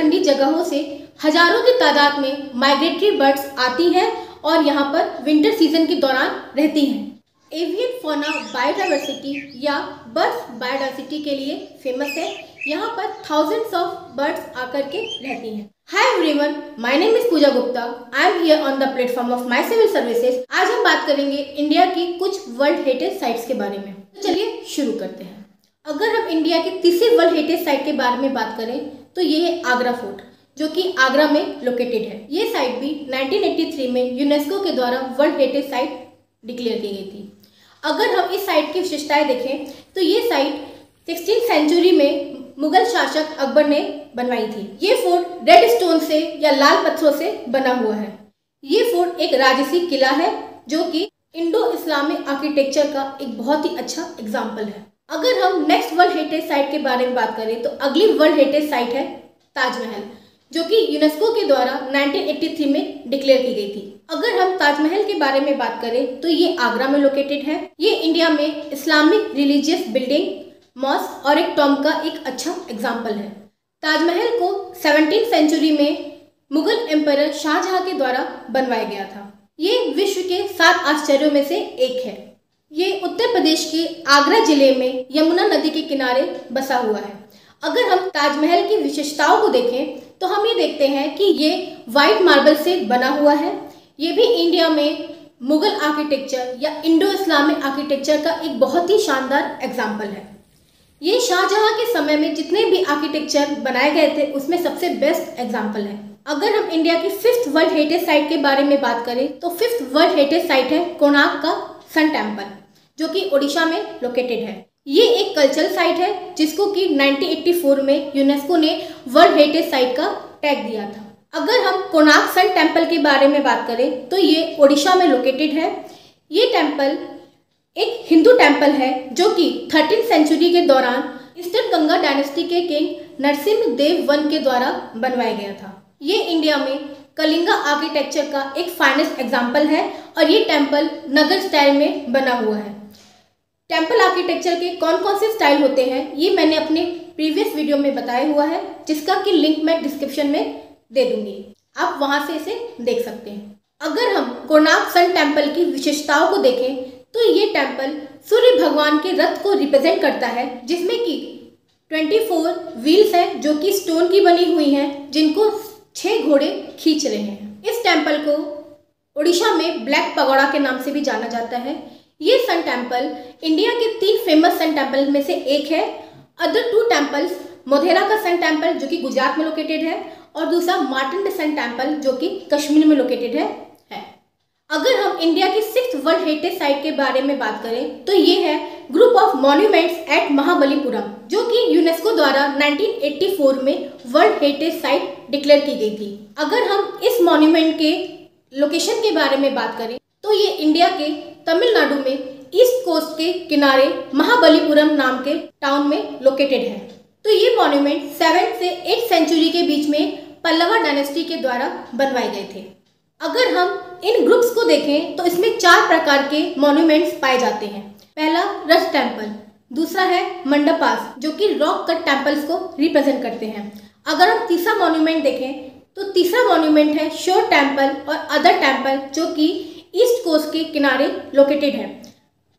ठंडी जगहों से हजारों की तादाद में माइग्रेटरी बर्ड्स आती हैं और यहाँ पर विंटर सीजन के दौरान रहती हैं। एवियन फौना बायोडाइवर्सिटी या बर्ड्स बायोडाइवर्सिटी के लिए फेमस है। यहाँ पर थाउजेंड्स ऑफ बर्ड्स आकर के रहती हैं। Hi everyone, my name is Pooja Gupta. I am here on the platform of my civil services. आज हम बात करेंगे इंडिया की कुछ वर्ल्ड हेरिटेज साइट्स के बारे में। तो चलिए शुरू करते हैं। अगर हम इंडिया की तीसरी वर्ल्ड हेरिटेज साइट के बारे में बात करें तो ये है आगरा फोर्ट, जो कि आगरा में लोकेटेड है। ये साइट भी 1983 में यूनेस्को के द्वारा वर्ल्ड हेरिटेज साइट डिक्लेयर की गई थी। अगर हम इस साइट की विशेषताएं देखें तो ये साइट 16th सेंचुरी में मुगल शासक अकबर ने बनवाई थी। ये फोर्ट रेड स्टोन से या लाल पत्थरों से बना हुआ है। ये फोर्ट एक राजसी किला है जो कि इंडो इस्लामिक आर्किटेक्चर का एक बहुत ही अच्छा एग्जाम्पल है। अगर हम नेक्स्ट वर्ल्ड हेरिटेज साइट के बारे में बात करें तो अगली वर्ल्ड हेरिटेज साइट है ताजमहल, जो कि यूनेस्को के द्वारा 1983 में डिक्लेयर की गई थी। अगर हम ताजमहल के बारे में बात करें तो ये आगरा में लोकेटेड है। ये इंडिया में इस्लामिक रिलीजियस बिल्डिंग, मॉस्क और एक टॉम्ब का एक अच्छा एग्जाम्पल है। ताजमहल को 17th सेंचुरी में मुगल एम्परर शाहजहां के द्वारा बनवाया गया था। ये विश्व के 7 आश्चर्यों में से एक है। ये उत्तर प्रदेश के आगरा जिले में यमुना नदी के किनारे बसा हुआ है। अगर हम ताजमहल की विशेषताओं को देखें तो हम ये देखते हैं कि ये वाइट मार्बल से बना हुआ है। ये भी इंडिया में मुगल आर्किटेक्चर या इंडो इस्लामिक आर्किटेक्चर का एक बहुत ही शानदार एग्जाम्पल है। ये शाहजहां के समय में जितने भी आर्किटेक्चर बनाए गए थे उसमें सबसे बेस्ट एग्जाम्पल है। अगर हम इंडिया की 5th वर्ल्ड हेरिटेज साइट के बारे में बात करें तो 5th वर्ल्ड हेरिटेज साइट है कोणार्क का सन टेम्पल, जो कि ओडिशा में लोकेटेड है। ये एक कल्चरल साइट है जिसको कि 1984 में यूनेस्को ने वर्ल्ड हेरिटेज साइट का टैग दिया था। अगर हम कोणार्क सन टेम्पल के बारे में बात करें तो ये ओडिशा में लोकेटेड है। ये टेम्पल एक हिंदू टेम्पल है जो कि 13th सेंचुरी के दौरान ईस्टर्न गंगा डायनेस्टी के किंग नरसिम्ह देव I के द्वारा बनवाया गया था। ये इंडिया में कलिंगा आर्किटेक्चर का एक फाइनेस्ट एग्जाम्पल है और ये टेम्पल नगर स्टाइल में बना हुआ है। टेम्पल आर्किटेक्चर के कौन कौन से स्टाइल होते हैं ये मैंने अपने प्रीवियस वीडियो में बताया हुआ है, जिसका कि लिंक मैं डिस्क्रिप्शन में दे दूंगी, आप वहां से इसे देख सकते हैं। अगर हम कोणार्क सन टेम्पल की विशेषताओं को देखें तो ये टेम्पल सूर्य भगवान के रथ को रिप्रेजेंट करता है, जिसमें कि 24 व्हील्स हैं जो कि स्टोन की बनी हुई हैं, जिनको 6 घोड़े खींच रहे हैं। इस टेम्पल को उड़ीसा में ब्लैक पगोड़ा के नाम से भी जाना जाता है। ये सन टेम्पल इंडिया के 3 फेमस सन टेम्पल में से एक है। अदर 2 टेम्पल्स मोढेरा का सन टेम्पल जो कि गुजरात में लोकेटेड है और दूसरा मार्टंडा सन टेम्पल जो कि कश्मीर में लोकेटेड है। अगर हम इंडिया की 6th वर्ल्ड हेरिटेज साइट के बारे में बात करें तो ये है group of monuments at Mahabalipuram, जो कि यूनेस्को द्वारा 1984 में वर्ल्ड हेरिटेज साइट डिक्लेयर की गई थी। अगर हम इस मॉन्यूमेंट के लोकेशन के बारे में बात करें तो ये इंडिया के तमिलनाडु में ईस्ट कोस्ट के किनारे महाबलीपुरम नाम के टाउन में लोकेटेड है। तो ये मॉन्यूमेंट 7th से 8th सेंचुरी के बीच में पल्लवा डायनेस्टी के द्वारा बनवाए गए थे। अगर हम इन ग्रुप्स को देखें तो इसमें 4 प्रकार के मॉन्यूमेंट्स पाए जाते हैं। पहला रथ टेम्पल, दूसरा है मंडपास जो कि रॉक कट टेम्पल्स को रिप्रेजेंट करते हैं। अगर हम तीसरा मॉन्यूमेंट देखें तो तीसरा मॉन्यूमेंट है शोर टेम्पल और अदर टेम्पल जो कि ईस्ट कोस्ट के किनारे लोकेटेड है।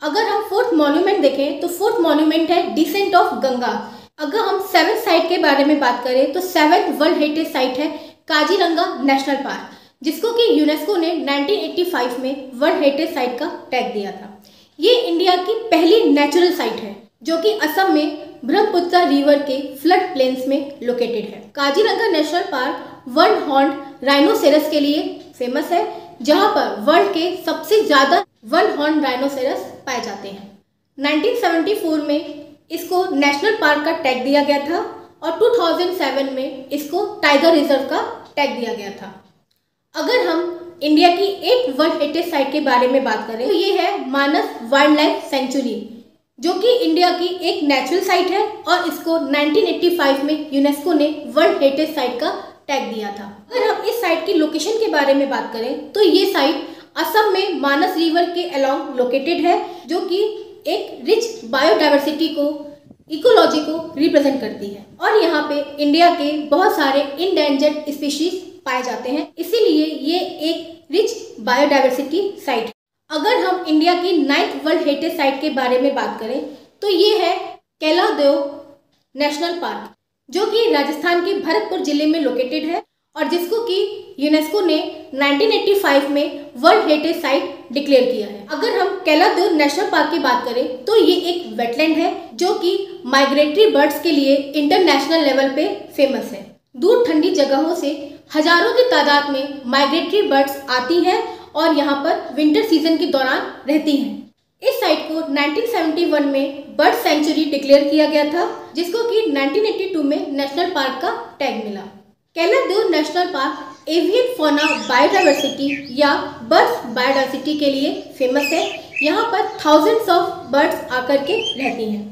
अगर हम 4th मॉन्यूमेंट देखें तो 4th मॉन्यूमेंट है डिसेंट ऑफ गंगा। अगर हम 7th साइट के बारे में बात करें तो 7th वर्ल्ड हेरिटेज साइट है काजीरंगा नेशनल पार्क, जिसको कि यूनेस्को ने 1985 में वर्ल्ड हेरिटेज साइट का टैग दिया था। ये इंडिया की पहली नेचुरल साइट है जो कि असम में ब्रह्मपुत्र रिवर के फ्लड प्लेन्स में लोकेटेड है। Kaziranga national park one horn rhinoceros के लिए फेमस है, जहां पर वर्ल्ड के सबसे ज्यादा वन हॉर्न राइनोसेरस पाए जाते हैं। 1974 में इसको नेशनल पार्क का टैग दिया गया था और 2007 में इसको टाइगर रिजर्व का टैग दिया गया था। अगर हम इंडिया की 8th वर्ल्ड हेरिटेज साइट के बारे में बात करें तो ये है मानस वाइल्ड लाइफ सेंचुरी, जो कि इंडिया की एक नेचुरल साइट है और इसको 1985 में यूनेस्को ने वर्ल्ड हेरिटेज साइट का टैग दिया था। अगर हम इस साइट की लोकेशन के बारे में बात करें तो ये साइट असम में मानस रिवर के अलोंग लोकेटेड है, जो कि एक रिच बायोडाइवर्सिटी को इकोलॉजी को रिप्रेजेंट करती है और यहाँ पे इंडिया के बहुत सारे इंडेंजर्ड स्पीशीज पाए जाते हैं, इसीलिए ये एक रिच बायोडाइवर्सिटी साइट है। अगर हम इंडिया की 9th वर्ल्ड हेरिटेज साइट के बारे में बात करें तो ये है केलादेव नेशनल पार्क, जो कि राजस्थान के भरतपुर जिले में लोकेटेड है और जिसको कि यूनेस्को ने 1985 में वर्ल्ड हेरिटेज साइट डिक्लेयर किया है। अगर हम केलादेव नेशनल पार्क की बात करें तो ये एक वेटलैंड है जो कि माइग्रेटरी बर्ड्स के लिए इंटरनेशनल लेवल पे फेमस है। दूर ठंडी जगहों से हजारों की तादाद में माइग्रेटरी बर्ड्स आती हैं और यहाँ पर विंटर सीजन के दौरान रहती हैं। इस साइट को 1971 में बर्ड सेंचुरी डिक्लेयर किया गया था, जिसको कि 1982 में नेशनल पार्क का टैग मिला। Keoladeo national park avian fauna biodiversity या बर्ड्स बायोडाइवर्सिटी के लिए फेमस है। यहाँ पर थाउजेंड्स ऑफ बर्ड्स आकर के रहती हैं।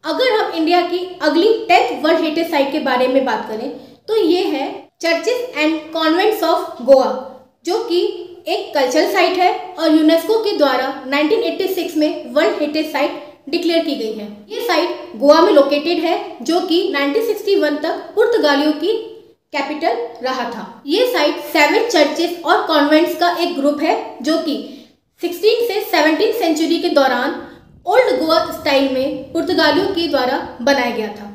अगर हम इंडिया की अगली 10th वर्ल्ड हेरिटेज साइट के बारे में बात करें तो ये है churches and convents of Goa, जो कि एक कल्चरल साइट है और यूनेस्को के द्वारा 1986 में वर्ल्ड हेरिटेज साइट डिक्लेयर की गई है। ये साइट गोवा में लोकेटेड है, जो कि 1961 तक पुर्तगालियों की कैपिटल रहा था। ये साइट 7 चर्चेस और कॉन्वेंट्स का एक ग्रुप है, जो कि 16 से 17 सेंचुरी के दौरान ओल्ड गोवा स्टाइल में पुर्तगालियों के द्वारा बनाया गया था।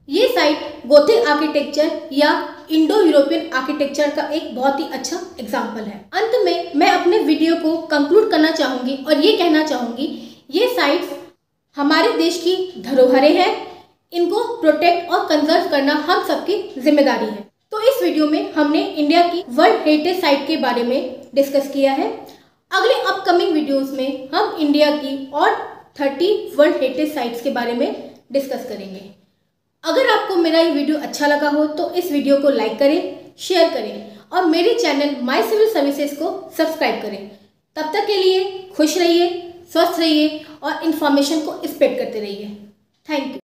ये साइट गोथिक आर्किटेक्चर या इंडो यूरोपियन आर्किटेक्चर का एक बहुत ही अच्छा एग्जाम्पल है। अंत में मैं अपने वीडियो को कंक्लूड करना चाहूँगी और ये कहना चाहूँगी, ये साइट्स हमारे देश की धरोहरें हैं, इनको प्रोटेक्ट और कंजर्व करना हम सबकी जिम्मेदारी है। तो इस वीडियो में हमने इंडिया की वर्ल्ड हेरिटेज साइट के बारे में डिस्कस किया है। अगले अपकमिंग वीडियोस में हम इंडिया की और 30 वर्ल्ड हेरिटेज साइट्स के बारे में डिस्कस करेंगे। अगर आपको मेरा ये वीडियो अच्छा लगा हो तो इस वीडियो को लाइक करें, शेयर करें और मेरे चैनल माय सिविल सर्विसेज को सब्सक्राइब करें। तब तक के लिए खुश रहिए, स्वस्थ रहिए और इन्फॉर्मेशन को स्प्रेड करते रहिए। Thank you.